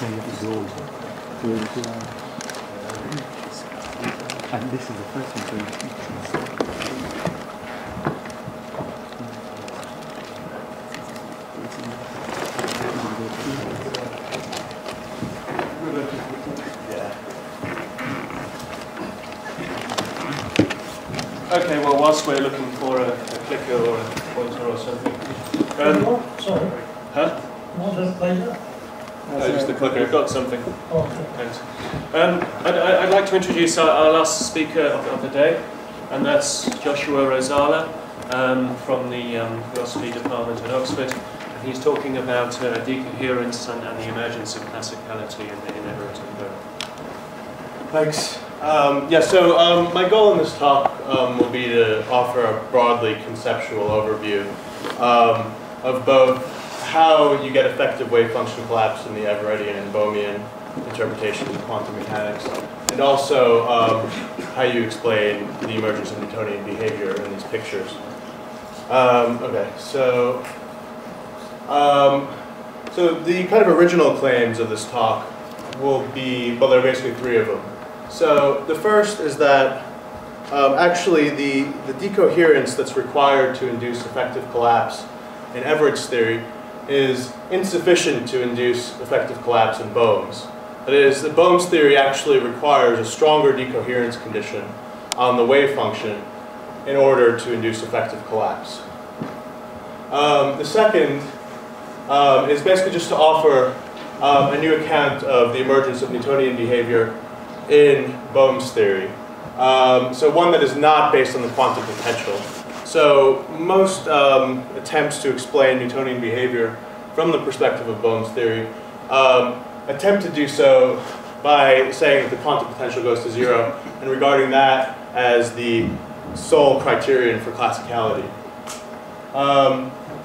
And this is the first one. Okay, well, whilst we're looking for a clicker or a pointer or something. Sorry. Huh? What does it play there? Oh, just the clicker. I've got something. Oh, okay. Thanks. I'd like to introduce our last speaker of the day, and that's Joshua Rosaler from the philosophy department at Oxford. And he's talking about decoherence and the emergence of classicality in Everett and Bohm. Thanks. My goal in this talk will be to offer a broadly conceptual overview of both how you get effective wave function collapse in the Everettian and Bohmian interpretation of quantum mechanics, and also how you explain the emergence of Newtonian behavior in these pictures. So the kind of original claims of this talk will be, well, there are basically three of them. So the first is that actually the decoherence that's required to induce effective collapse in Everett's theory is insufficient to induce effective collapse in Bohm's. That is, that Bohm's theory actually requires a stronger decoherence condition on the wave function in order to induce effective collapse. The second is basically just to offer a new account of the emergence of Newtonian behavior in Bohm's theory. So one that is not based on the quantum potential. So most attempts to explain Newtonian behavior from the perspective of Bohm's theory attempt to do so by saying that the quantum potential goes to zero and regarding that as the sole criterion for classicality.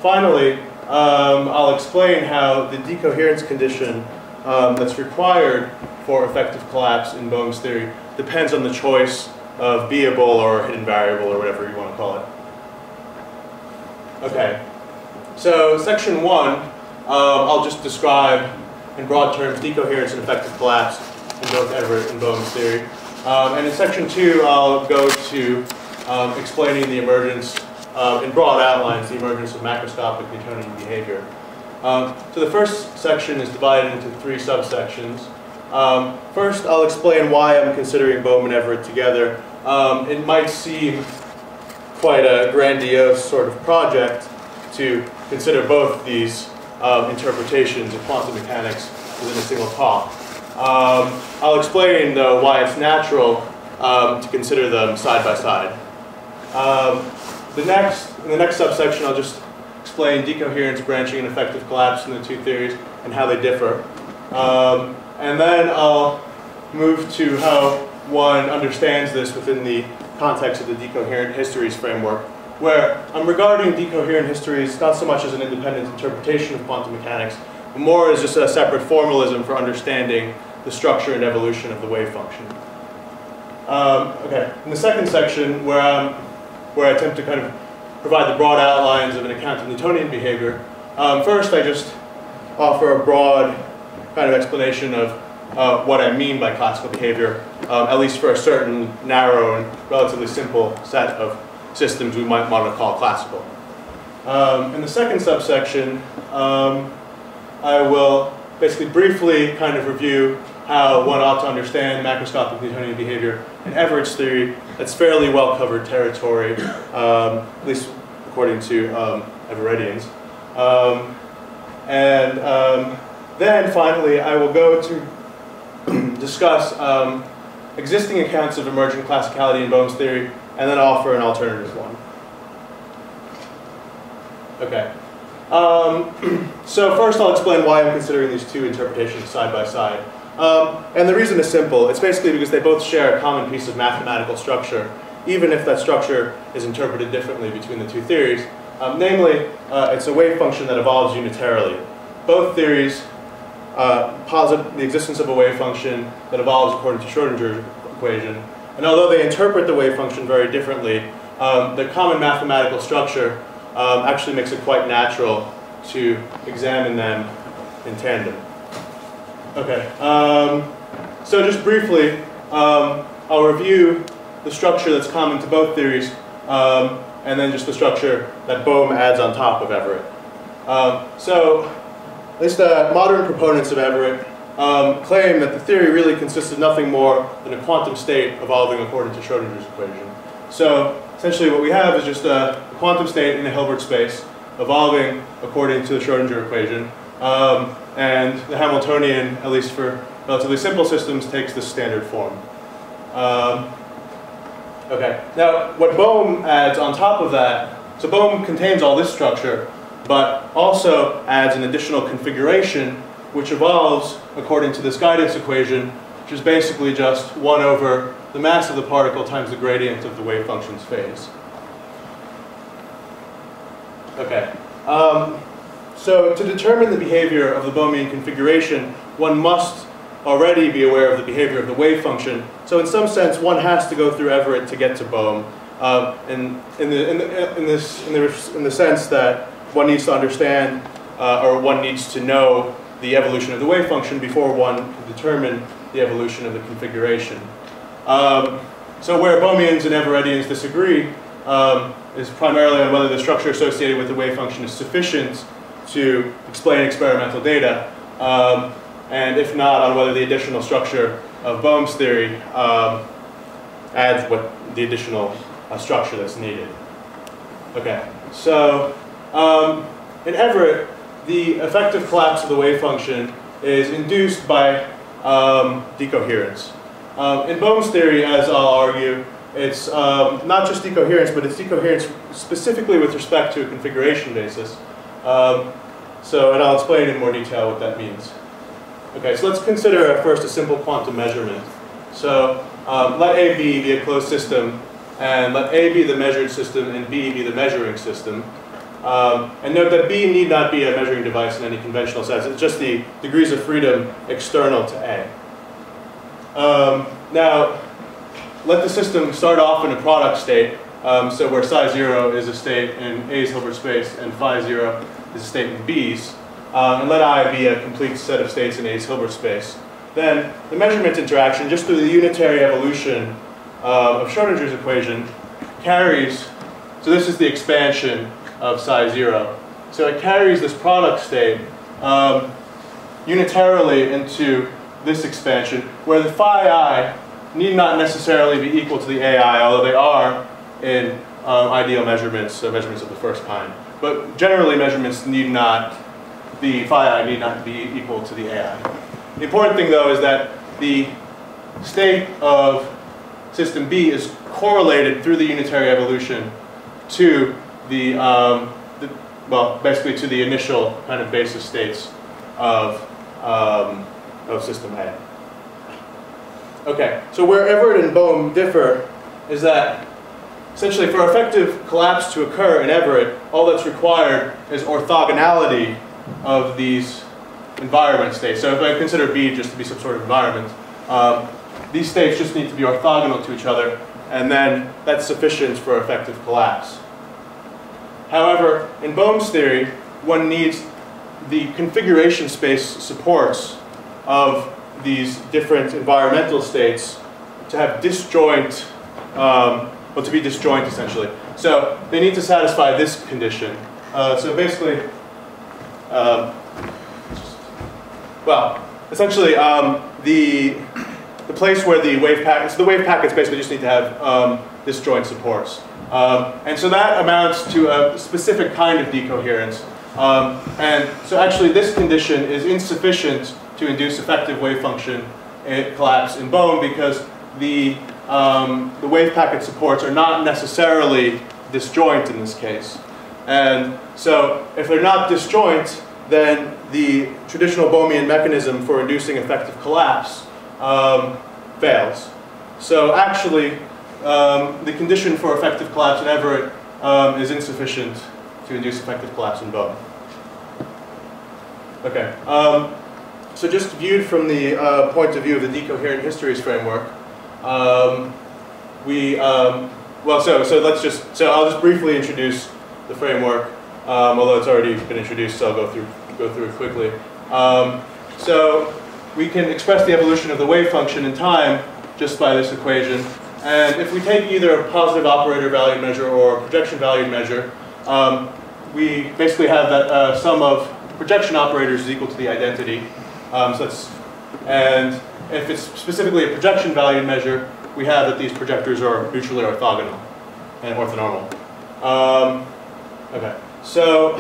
Finally, I'll explain how the decoherence condition that's required for effective collapse in Bohm's theory depends on the choice of beable or hidden variable or whatever you want to call it. Okay, so section 1, I'll just describe in broad terms decoherence and effective collapse in both Everett and Bohm's theory. And in section 2, I'll go to explaining the emergence, in broad outlines, the emergence of macroscopic Newtonian behavior. So the first section is divided into 3 subsections. First, I'll explain why I'm considering Bohm and Everett together. It might seem quite a grandiose sort of project to consider both these interpretations of quantum mechanics within a single talk. I'll explain, though, why it's natural to consider them side by side. In the next subsection, I'll just explain decoherence, branching, and effective collapse in the two theories and how they differ. And then I'll move to how one understands this within the context of the decoherent histories framework, where I'm regarding decoherent histories not so much as an independent interpretation of quantum mechanics, but more as just a separate formalism for understanding the structure and evolution of the wave function. In the second section, where I attempt to kind of provide the broad outlines of an account of Newtonian behavior, first I just offer a broad kind of explanation of what I mean by classical behavior, at least for a certain narrow and relatively simple set of systems we might want to call classical. In the second subsection, I will basically briefly kind of review how one ought to understand macroscopic Newtonian behavior in Everett's theory. That's fairly well covered territory, at least according to Everettians. Then finally, I will go to discuss existing accounts of emergent classicality in Bohm's theory, and then offer an alternative one. Okay. So first I'll explain why I'm considering these two interpretations side by side. And the reason is simple. It's basically because they both share a common piece of mathematical structure, even if that structure is interpreted differently between the two theories. Namely, it's a wave function that evolves unitarily. Both theories posit the existence of a wave function that evolves according to Schrödinger's equation. And although they interpret the wave function very differently, the common mathematical structure actually makes it quite natural to examine them in tandem. Okay. So just briefly, I'll review the structure that's common to both theories, and then just the structure that Bohm adds on top of Everett. So at least the modern proponents of Everett claim that the theory really consists of nothing more than a quantum state evolving according to Schrödinger's equation. So essentially what we have is just a quantum state in a Hilbert space evolving according to the Schrödinger equation. And the Hamiltonian, at least for relatively simple systems, takes the standard form. Okay, now what Bohm adds on top of that, so Bohm contains all this structure, but also adds an additional configuration which evolves according to this guidance equation, which is basically just 1 over the mass of the particle times the gradient of the wave function's phase. Okay. So to determine the behavior of the Bohmian configuration, one must already be aware of the behavior of the wave function. So in some sense, one has to go through Everett to get to Bohm, in the sense that one needs to understand, or one needs to know the evolution of the wave function before one can determine the evolution of the configuration. So where Bohmians and Everettians disagree is primarily on whether the structure associated with the wave function is sufficient to explain experimental data, and if not, on whether the additional structure of Bohm's theory adds what the additional structure that's needed. Okay, so in Everett, the effective collapse of the wave function is induced by decoherence. In Bohm's theory, as I'll argue, it's not just decoherence, but it's decoherence specifically with respect to a configuration basis. And I'll explain in more detail what that means. Okay, so let's consider first a simple quantum measurement. So let A be a closed system, and let A be the measured system, and B be the measuring system. And note that B need not be a measuring device in any conventional sense. It's just the degrees of freedom external to A. Now, let the system start off in a product state, so where psi 0 is a state in A's Hilbert space and phi 0 is a state in B's. And let I be a complete set of states in A's Hilbert space. Then the measurement interaction, just through the unitary evolution of Schrödinger's equation, carries, so this is the expansion of psi 0. So it carries this product state unitarily into this expansion, where the phi I need not necessarily be equal to the AI, although they are in ideal measurements, so measurements of the first kind. But generally measurements need not, the phi I need not be equal to the AI. The important thing though is that the state of system B is correlated through the unitary evolution to the, well, basically to the initial kind of basis states of system A. Okay, so where Everett and Bohm differ is that essentially for effective collapse to occur in Everett, all that's required is orthogonality of these environment states. So if I consider B just to be some sort of environment, these states just need to be orthogonal to each other, and then that's sufficient for effective collapse. However, in Bohm's theory, one needs the configuration space supports of these different environmental states to have disjoint, well, to be disjoint essentially. So they need to satisfy this condition. So basically, well, essentially the place where the wave packets, the wave packets basically just need to have disjoint supports. And so that amounts to a specific kind of decoherence. And so actually this condition is insufficient to induce effective wave function collapse in Bohm because the wave packet supports are not necessarily disjoint in this case. And so if they're not disjoint, then the traditional Bohmian mechanism for inducing effective collapse fails. So actually, the condition for effective collapse in Everett is insufficient to induce effective collapse in Bohm. Okay. So just viewed from the point of view of the decoherent histories framework, well, so let's just, so I'll just briefly introduce the framework, although it's already been introduced, so I'll go through it quickly. So we can express the evolution of the wave function in time just by this equation. And if we take either a positive operator valued measure or a projection valued measure, we basically have that sum of projection operators is equal to the identity. And if it's specifically a projection valued measure, we have that these projectors are mutually orthogonal and orthonormal. Okay, so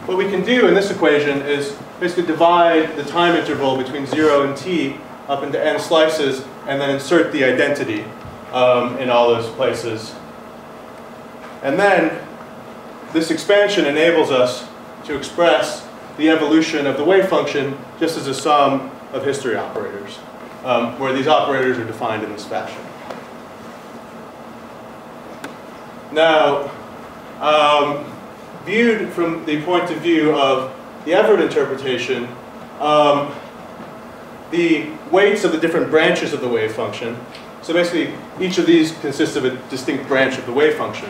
what we can do in this equation is basically divide the time interval between 0 and t up into n slices and then insert the identity in all those places. And then this expansion enables us to express the evolution of the wave function just as a sum of history operators, where these operators are defined in this fashion. Now, viewed from the point of view of the Everett interpretation, the weights of the different branches of the wave function, so basically each of these consists of a distinct branch of the wave function.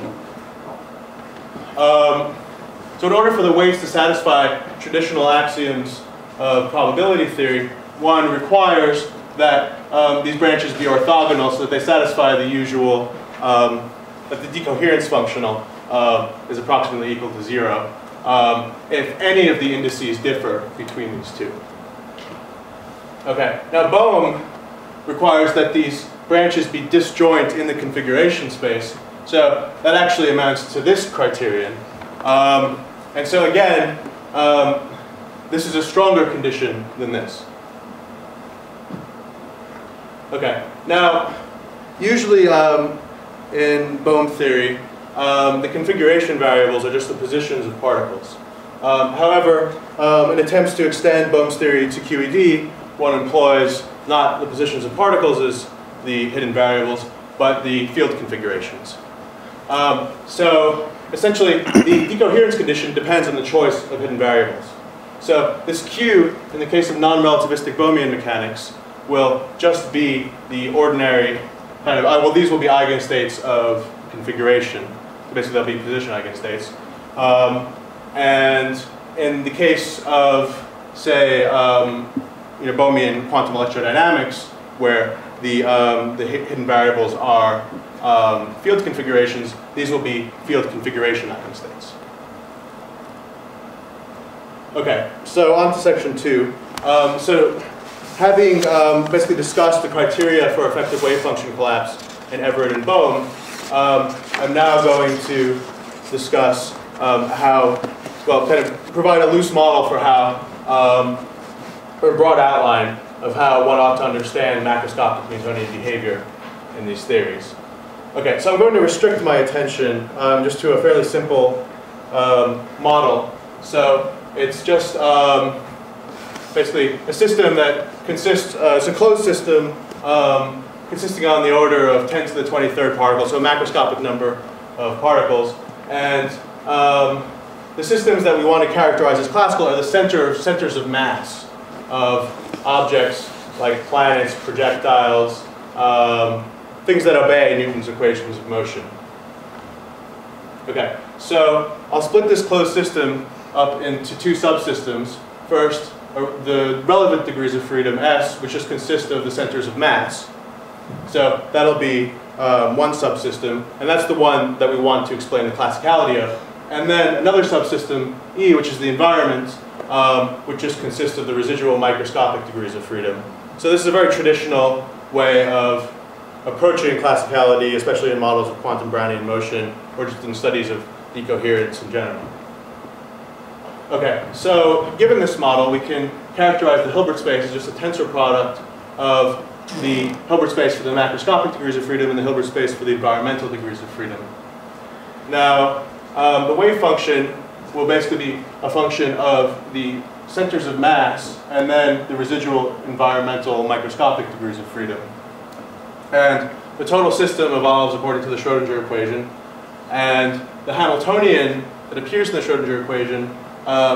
So in order for the weights to satisfy traditional axioms of probability theory, one requires that these branches be orthogonal so that they satisfy the usual, that the decoherence functional is approximately equal to 0 if any of the indices differ between these two. Okay, now Bohm requires that these branches be disjoint in the configuration space. So that actually amounts to this criterion. And so again, this is a stronger condition than this. Okay, now usually in Bohm theory, the configuration variables are just the positions of particles. However, in attempts to extend Bohm's theory to QED, one employs not the positions of particles as the hidden variables, but the field configurations. So essentially, the decoherence condition depends on the choice of hidden variables. So this Q, in the case of non-relativistic Bohmian mechanics, will just be the ordinary kind of, well, these will be eigenstates of configuration. Basically, they'll be position eigenstates. And in the case of, say, Bohmian quantum electrodynamics, where the hidden variables are field configurations, these will be field configuration eigenstates. Okay, so on to section 2. So having basically discussed the criteria for effective wave function collapse in Everett and Bohm, I'm now going to discuss how, well, kind of provide a loose model for how, or a broad outline of how one ought to understand macroscopic Newtonian behavior in these theories. Okay, so I'm going to restrict my attention just to a fairly simple model. So it's just basically a system that consists, it's a closed system consisting on the order of 10 to the 23rd particles, so a macroscopic number of particles. And the systems that we want to characterize as classical are the centers of mass of objects like planets, projectiles, things that obey Newton's equations of motion. Okay, so I'll split this closed system up into two subsystems. First, the relevant degrees of freedom, S, which just consist of the centers of mass. So that'll be one subsystem, and that's the one that we want to explain the classicality of. And then another subsystem, E, which is the environment, which just consists of the residual microscopic degrees of freedom. So this is a very traditional way of approaching classicality, especially in models of quantum Brownian motion, or just in studies of decoherence in general. Okay, so given this model, we can characterize the Hilbert space as just a tensor product of the Hilbert space for the macroscopic degrees of freedom and the Hilbert space for the environmental degrees of freedom. Now, the wave function will basically be a function of the centers of mass and then the residual environmental microscopic degrees of freedom. And the total system evolves according to the Schrödinger equation. And the Hamiltonian that appears in the Schrödinger equation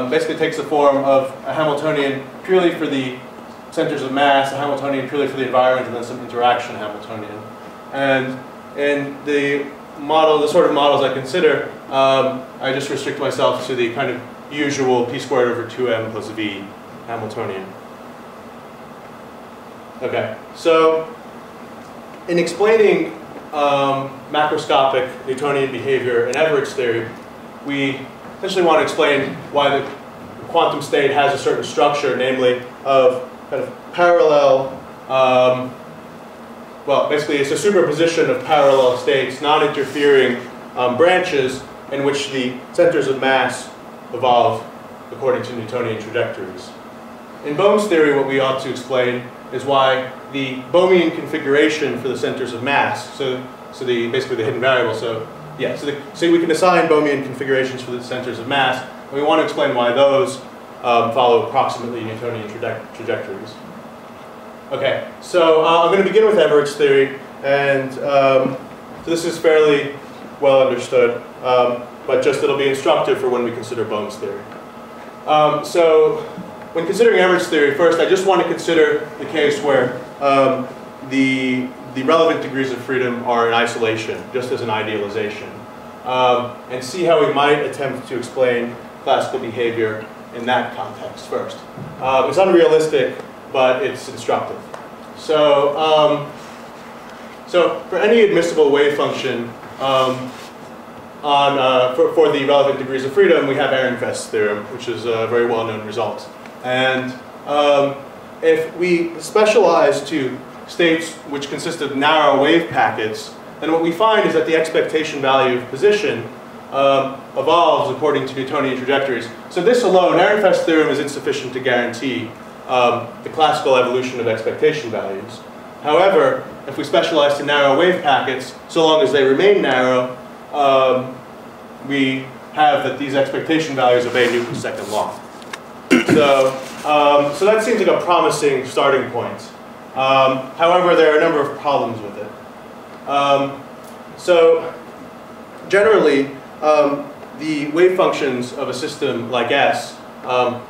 basically takes the form of a Hamiltonian purely for the centers of mass, a Hamiltonian purely for the environment, and then some interaction Hamiltonian. And in the model, the sort of models I consider, I just restrict myself to the kind of usual p squared over 2m plus v Hamiltonian. Okay, so in explaining macroscopic Newtonian behavior in Everett's theory, we essentially want to explain why the quantum state has a certain structure, namely of kind of parallel, well, basically it's a superposition of parallel states, non-interfering branches in which the centers of mass evolve according to Newtonian trajectories. In Bohm's theory, what we ought to explain is why the Bohmian configuration for the centers of mass, so basically the hidden variable, so we can assign Bohmian configurations for the centers of mass, and we want to explain why those follow approximately Newtonian trajectories. Okay, so I'm going to begin with Everett's theory, and so this is fairly well understood, but just it'll be instructive for when we consider Bohm's theory. So when considering Everett's theory, first I just want to consider the case where the relevant degrees of freedom are in isolation, just as an idealization, and see how we might attempt to explain classical behavior in that context first. It's unrealistic, but it's instructive. So, so for any admissible wave function for the relevant degrees of freedom, we have Ehrenfest's theorem, which is a very well-known result. And if we specialize to states which consist of narrow wave packets, then what we find is that the expectation value of position evolves according to Newtonian trajectories. So this alone, Ehrenfest's theorem, is insufficient to guarantee the classical evolution of expectation values. However, if we specialize to narrow wave packets, so long as they remain narrow, we have that these expectation values obey Newton's second law. So that seems like a promising starting point. However, there are a number of problems with it. So generally, the wave functions of a system like S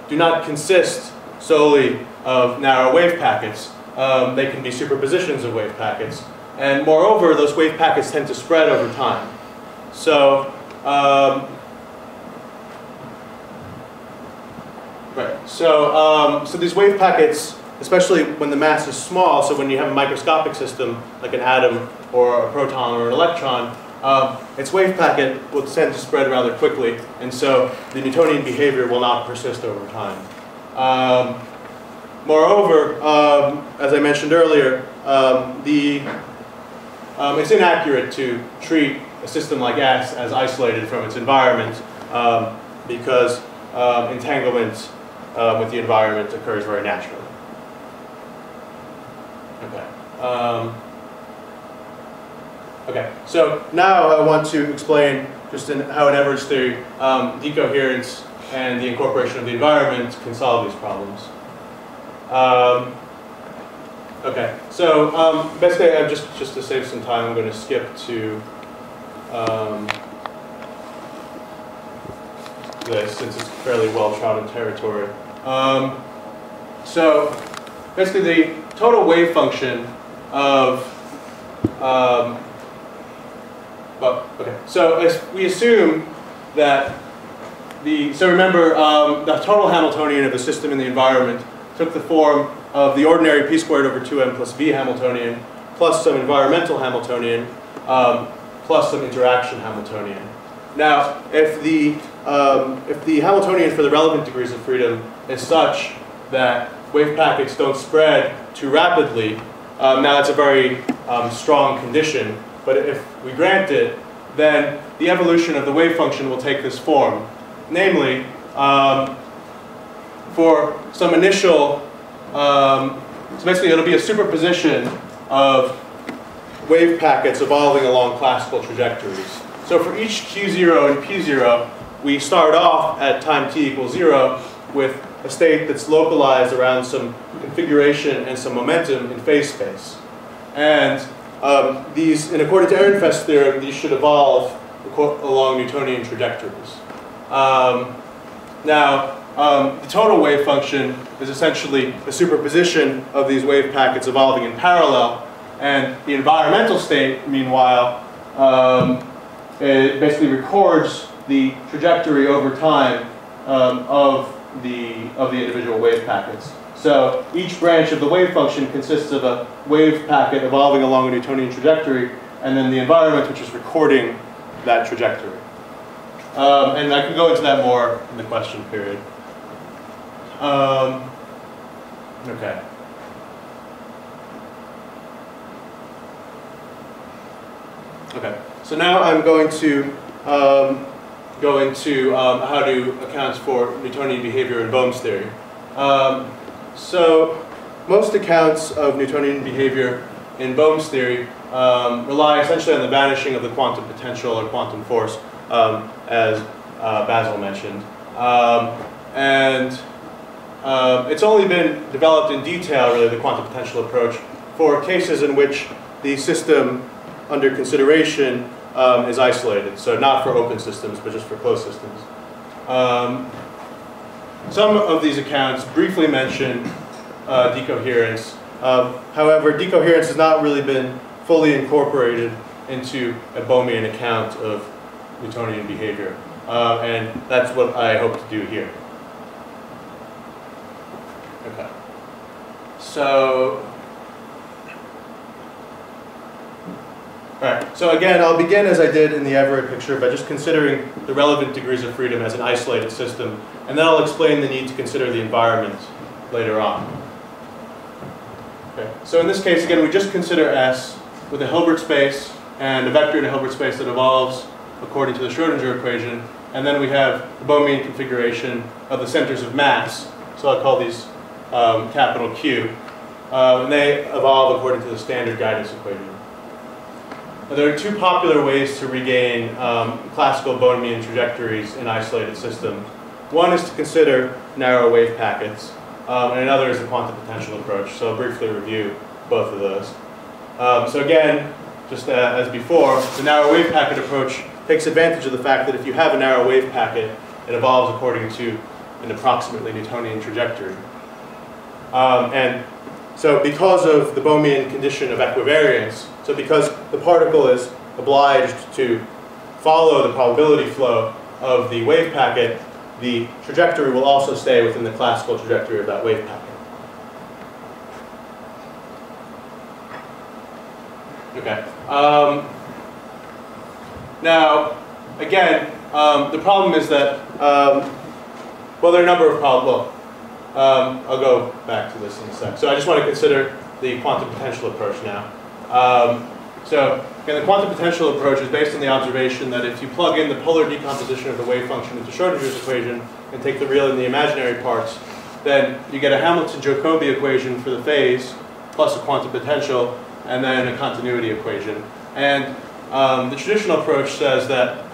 do not consist solely of narrow wave packets. They can be superpositions of wave packets. And moreover, those wave packets tend to spread over time. So, so these wave packets, especially when the mass is small, so when you have a microscopic system like an atom or a proton or an electron, its wave packet will tend to spread rather quickly, and so the Newtonian behavior will not persist over time. Moreover, as I mentioned earlier, it's inaccurate to treat a system like S as isolated from its environment because entanglement with the environment occurs very naturally. Okay. Okay. So now I want to explain just how in Everett's theory, decoherence and the incorporation of the environment can solve these problems. Okay. So basically, I'm just to save some time, I'm going to skip to this since it's fairly well-trodden territory. So basically, the total wave function of okay. So as we assume that so remember the total Hamiltonian of the system in the environment took the form of the ordinary p squared over 2m plus v Hamiltonian plus some environmental Hamiltonian plus some interaction Hamiltonian. Now, if the Hamiltonian for the relevant degrees of freedom is such that wave packets don't spread too rapidly, now that's a very strong condition, but if we grant it, then the evolution of the wave function will take this form. Namely, for some initial, so basically it'll be a superposition of wave packets evolving along classical trajectories. So for each q0 and p0, we start off at time t equals 0 with a state that's localized around some configuration and some momentum in phase space. And these, in according to Ehrenfest's theorem, these should evolve along Newtonian trajectories. Now, the total wave function is essentially a superposition of these wave packets evolving in parallel, and the environmental state, meanwhile, it basically records the trajectory over time of the individual wave packets. So each branch of the wave function consists of a wave packet evolving along a Newtonian trajectory, and then the environment which is recording that trajectory. And I can go into that more in the question period. Okay. Okay. So now I'm going to go into how to account for Newtonian behavior in Bohm's theory. So most accounts of Newtonian behavior in Bohm's theory rely essentially on the vanishing of the quantum potential or quantum force, as Basil mentioned. It's only been developed in detail, really, the quantum potential approach, for cases in which the system under consideration is isolated. So not for open systems, but just for closed systems. Some of these accounts briefly mention decoherence. However, decoherence has not really been fully incorporated into a Bohmian account of Newtonian behavior. And that's what I hope to do here. Okay. So, alright, so again, I'll begin as I did in the Everett picture by just considering the relevant degrees of freedom as an isolated system, and then I'll explain the need to consider the environment later on. Okay. So in this case, again, we just consider S with a Hilbert space and a vector in a Hilbert space that evolves according to the Schrödinger equation, and then we have the Bohmian configuration of the centers of mass, so I'll call these capital Q, and they evolve according to the standard guidance equation. Now, there are two popular ways to regain classical Bohmian trajectories in isolated systems. One is to consider narrow wave packets, and another is the quantum potential approach, so I'll briefly review both of those. So again, just as before, the narrow wave packet approach takes advantage of the fact that if you have a narrow wave packet, it evolves according to an approximately Newtonian trajectory. And so because of the Bohmian condition of equivariance, so because the particle is obliged to follow the probability flow of the wave packet, the trajectory will also stay within the classical trajectory of that wave packet. Okay. Now, again, the problem is that, well, there are a number of problems. I'll go back to this in a sec. So I just want to consider the quantum potential approach now. So again, the quantum potential approach is based on the observation that if you plug in the polar decomposition of the wave function into Schrödinger's equation and take the real and the imaginary parts, then you get a Hamilton-Jacobi equation for the phase plus a quantum potential and then a continuity equation. And the traditional approach says that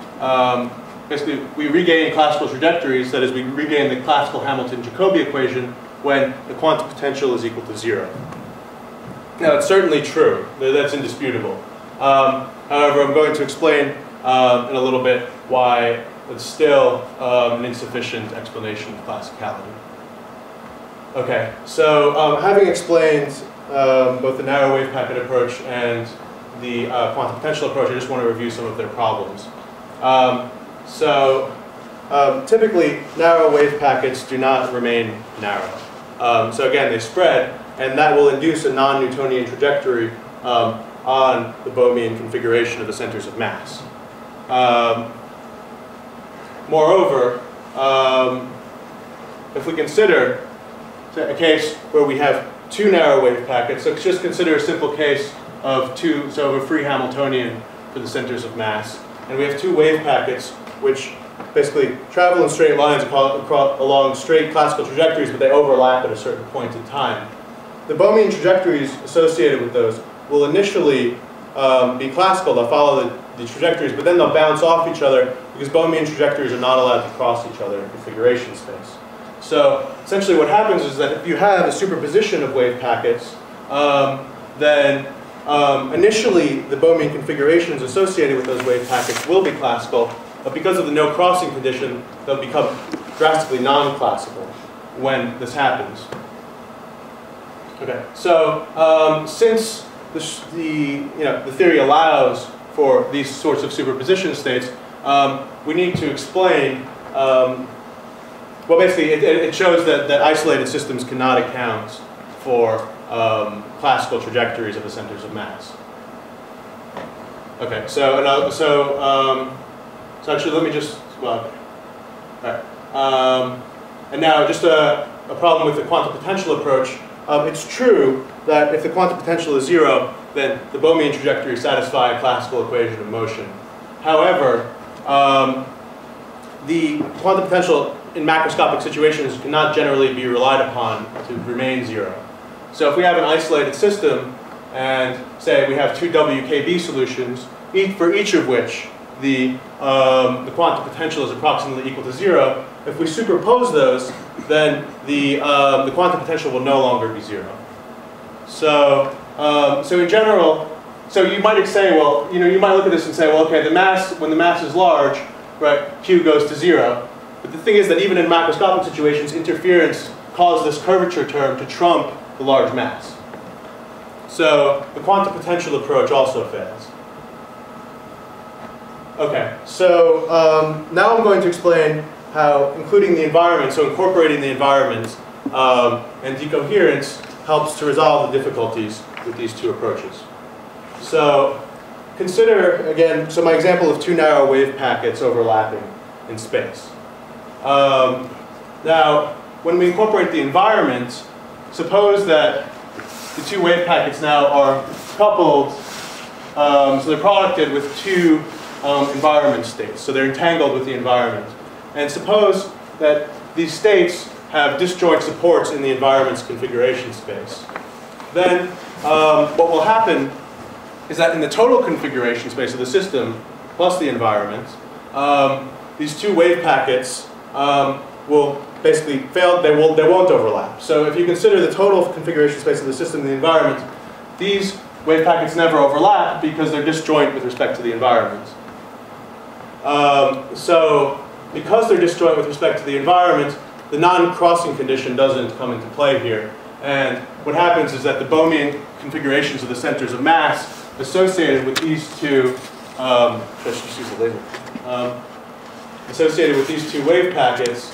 basically we regain classical trajectories, that is, we regain the classical Hamilton-Jacobi equation when the quantum potential is equal to 0. Now, it's certainly true. That's indisputable. However, I'm going to explain in a little bit why it's still an insufficient explanation of classicality. Okay, so having explained both the narrow wave packet approach and the quantum potential approach, I just want to review some of their problems. Typically, narrow wave packets do not remain narrow. So again, they spread, and that will induce a non-Newtonian trajectory on the Bohmian configuration of the centers of mass. Moreover, if we consider a case where we have two narrow wave packets, so just consider a simple case of of a free Hamiltonian for the centers of mass, and we have two wave packets which basically travel in straight lines along straight classical trajectories, but they overlap at a certain point in time. The Bohmian trajectories associated with those will initially be classical. They'll follow the trajectories, but then they'll bounce off each other because Bohmian trajectories are not allowed to cross each other in configuration space. So essentially what happens is that if you have a superposition of wave packets, then initially the Bohmian configurations associated with those wave packets will be classical, but because of the no crossing condition, they'll become drastically non-classical when this happens. Okay, so since the theory allows for these sorts of superposition states, we need to explain well, basically, it shows that isolated systems cannot account for classical trajectories of the centers of mass. Okay, so actually, let me just, well, all right. And now, just a problem with the quantum potential approach. It's true that if the quantum potential is 0, then the Bohmian trajectories satisfy a classical equation of motion. However, the quantum potential in macroscopic situations cannot generally be relied upon to remain 0. So if we have an isolated system, and say we have 2 WKB solutions, for each of which the quantum potential is approximately equal to 0, if we superpose those, then the quantum potential will no longer be 0. So, so in general, so you might say, well, you might look at this and say, well, okay, when the mass is large, right, Q goes to 0. But the thing is that even in macroscopic situations, interference caused this curvature term to trump the large mass. So the quantum potential approach also fails. Okay, so now I'm going to explain how including the environment, so incorporating the environment and decoherence helps to resolve the difficulties with these two approaches. So consider, again, so my example of 2 narrow wave packets overlapping in space. Now, when we incorporate the environment, suppose that the 2 wave packets now are coupled, so they're producted with 2 environment states, so they're entangled with the environment. And suppose that these states have disjoint supports in the environment's configuration space. Then what will happen is that in the total configuration space of the system, plus the environment, these 2 wave packets will basically fail, they won't overlap. So if you consider the total configuration space of the system and the environment, these wave packets never overlap because they're disjoint with respect to the environment. So because they're disjoint with respect to the environment, the non-crossing condition doesn't come into play here. And what happens is that the Bohmian configurations of the centers of mass associated with these 2, just use the label, associated with these 2 wave packets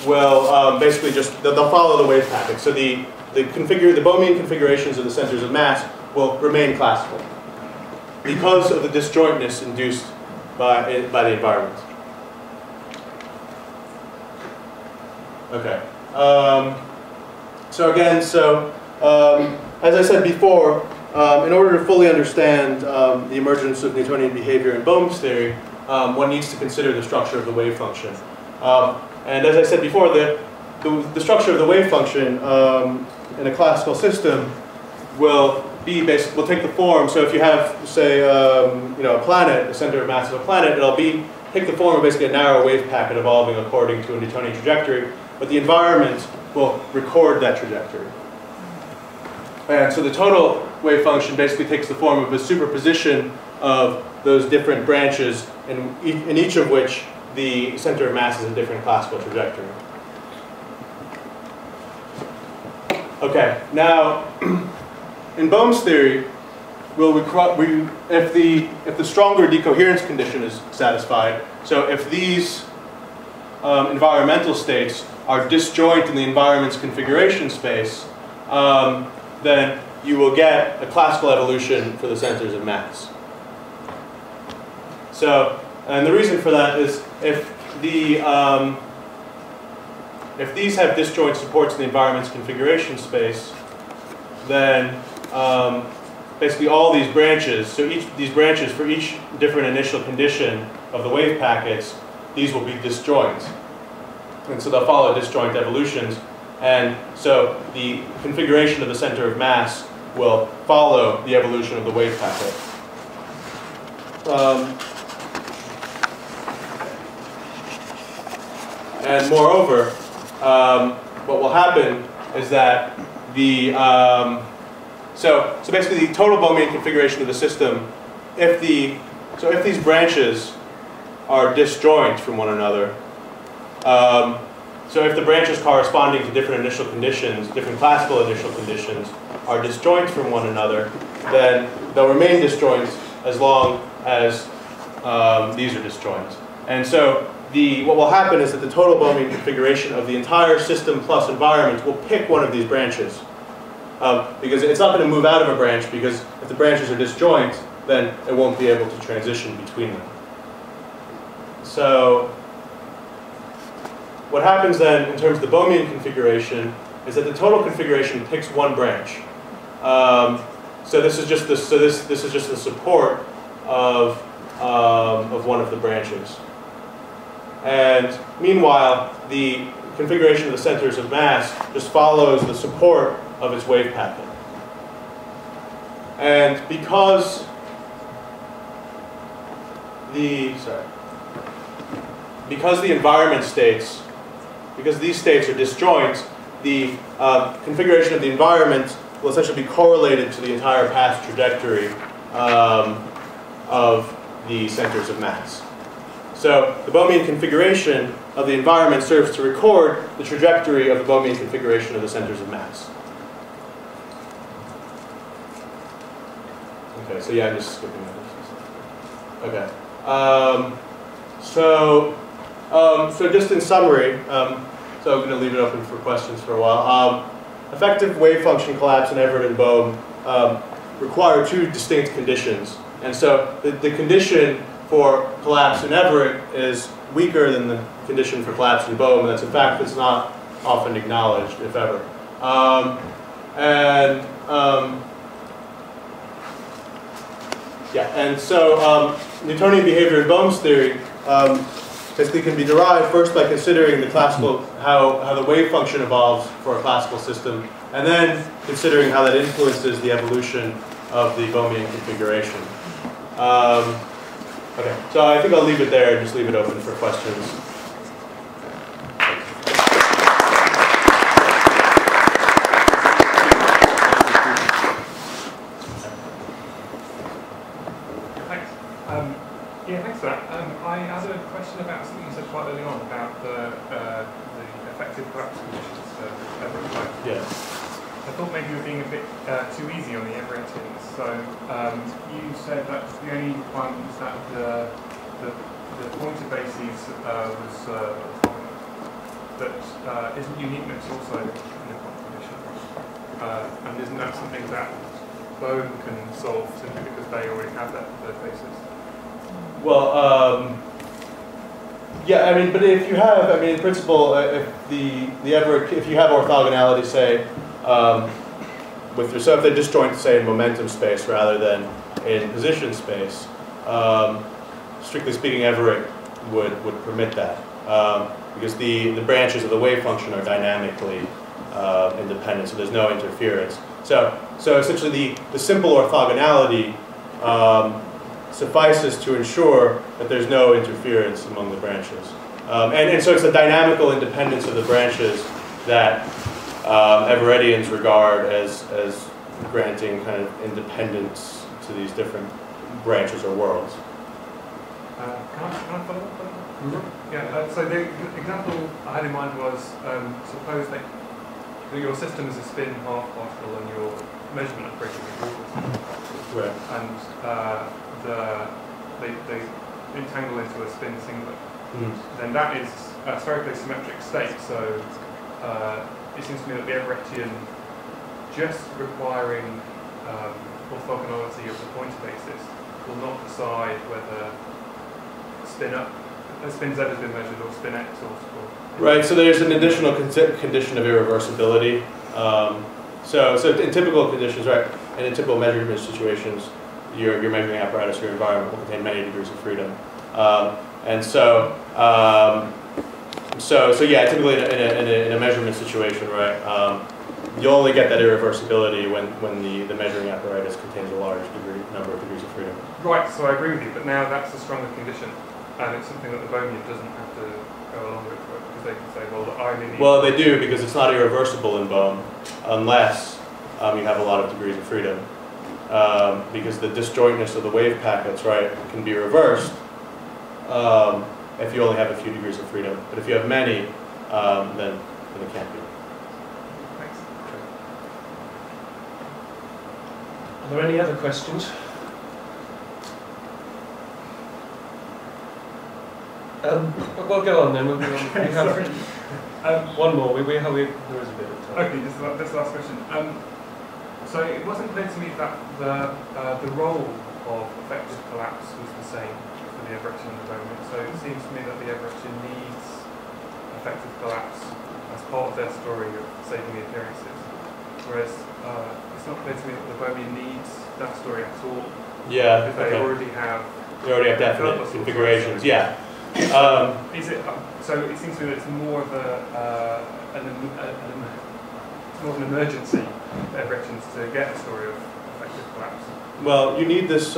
will basically just, they'll follow the wave packet. So the Bohmian configurations of the centers of mass will remain classical because of the disjointness induced by the environment. Okay. So again, as I said before, in order to fully understand the emergence of Newtonian behavior in Bohm's theory, one needs to consider the structure of the wave function. And as I said before, the structure of the wave function in a classical system will take the form. So if you have, say, a planet, the center of mass of a planet, it'll take the form of basically a narrow wave packet evolving according to a Newtonian trajectory. But the environment will record that trajectory. And so the total wave function basically takes the form of a superposition of those different branches, in each of which the center of mass is a different classical trajectory. Okay, now in Bohm's theory, if the stronger decoherence condition is satisfied, so if these environmental states are disjoint in the environment's configuration space, then you will get a classical evolution for the centers of mass. So, and the reason for that is if these have disjoint supports in the environment's configuration space, then basically all these branches, so these branches for each different initial condition of the wave packets, these will be disjoint. And so they'll follow disjoint evolutions. And so the configuration of the center of mass will follow the evolution of the wave packet. And moreover, what will happen is that so basically the total Bohmian configuration of the system, if these branches are disjoint from one another, so if the branches corresponding to different initial conditions, different classical initial conditions, are disjoint from one another, then they'll remain disjoint as long as these are disjoint. And so what will happen is that the total Bohmian configuration of the entire system plus environment will pick one of these branches. Because it's not going to move out of a branch, because if the branches are disjoint, then it won't be able to transition between them. So what happens then in terms of the Bohmian configuration is that the total configuration picks one branch. So this is just the this is just the support of one of the branches. And meanwhile, the configuration of the centers of mass just follows the support of its wave packet. And because the environment states, because these states are disjoint, the configuration of the environment will essentially be correlated to the entire path trajectory of the centers of mass. So the Bohmian configuration of the environment serves to record the trajectory of the Bohmian configuration of the centers of mass. Okay, so yeah, I'm just skipping that. Okay. So just in summary, so I'm going to leave it open for questions for a while. Effective wave function collapse in Everett and Bohm require two distinct conditions. And so the condition for collapse in Everett is weaker than the condition for collapse in Bohm, and that's a fact that's not often acknowledged, if ever. And so Newtonian behavior in Bohm's theory basically can be derived first by considering the classical, how the wave function evolves for a classical system, and then considering how that influences the evolution of the Bohmian configuration. Okay, so I think I'll leave it there and just leave it open for questions. Thanks for that. I had a question about something you said quite early on about the effective collapse conditions for Everett. Yeah. I thought maybe you were being a bit too easy on the Everettians. So you said that the only requirement was that the pointer basis was orthogonal. But isn't uniqueness also in the quantum condition? And isn't that something that Bohm can solve simply because they already have that basis? Well, yeah, I mean, but if you have, I mean, in principle, if if you have orthogonality, say, so if they're disjoint, say, in momentum space rather than in position space, strictly speaking, Everett would permit that because the branches of the wave function are dynamically independent, so there's no interference. So essentially, the simple orthogonality suffices to ensure that there's no interference among the branches. And so it's the dynamical independence of the branches that Everettians regard as granting kind of independence to these different branches or worlds. Can I follow up on that? Mm-hmm. Yeah, so the example I had in mind was, suppose that your system is a spin half particle and your measurement operation is a Right. And they entangle into a spin singlet. Mm. Then that is a spherically symmetric state, so it seems to me that the Everettian just requiring orthogonality of the pointer basis will not decide whether spin Z has been measured or spin X or Right, so there's an additional condition of irreversibility. So in typical conditions, right, and in typical measurement situations, your measuring apparatus, your environment will contain many degrees of freedom. So yeah, typically in a measurement situation, right, you'll only get that irreversibility when the measuring apparatus contains a large number of degrees of freedom. Right, so I agree with you, but now that's a stronger condition, and it's something that the Bohmian doesn't have to go along with, because they can say, well, I really... Well, they do, because it's not irreversible in Bohm, unless you have a lot of degrees of freedom. Because the disjointness of the wave packets, right, can be reversed if you only have a few degrees of freedom. But if you have many, then it can't be. Thanks. Are there any other questions? We'll go on then. We'll go on. We have one more. There is a bit of time. Okay, this last question. So it wasn't clear to me that the role of effective collapse was the same for the Everettian and the Bohmian. So it seems to me that the Everettian needs effective collapse as part of their story of saving the appearances, whereas it's not clear to me that the Bohmian needs that story at all. Yeah. Because they already have. They already have definite configurations. Yeah. Is it so? It seems to me that it's more of it's more of an emergency for Everettians to get a story of effective collapse. Well, you need this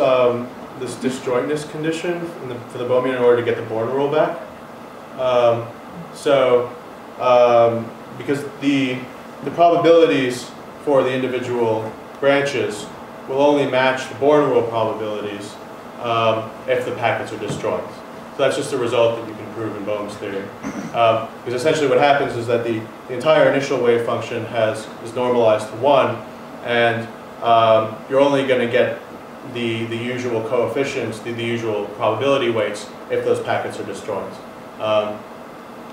this disjointness condition for the Bohmian in order to get the Born rule back. Because the probabilities for the individual branches will only match the Born rule probabilities if the packets are disjoint. So that's just a result that you can prove in Bohm's theory. Because essentially what happens is that the entire initial wave function is normalized to 1, and you're only going to get the usual coefficients, the usual probability weights, if those packets are disjoint.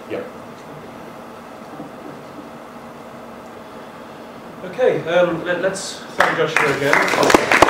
Yeah. Okay, let's thank Joshua again.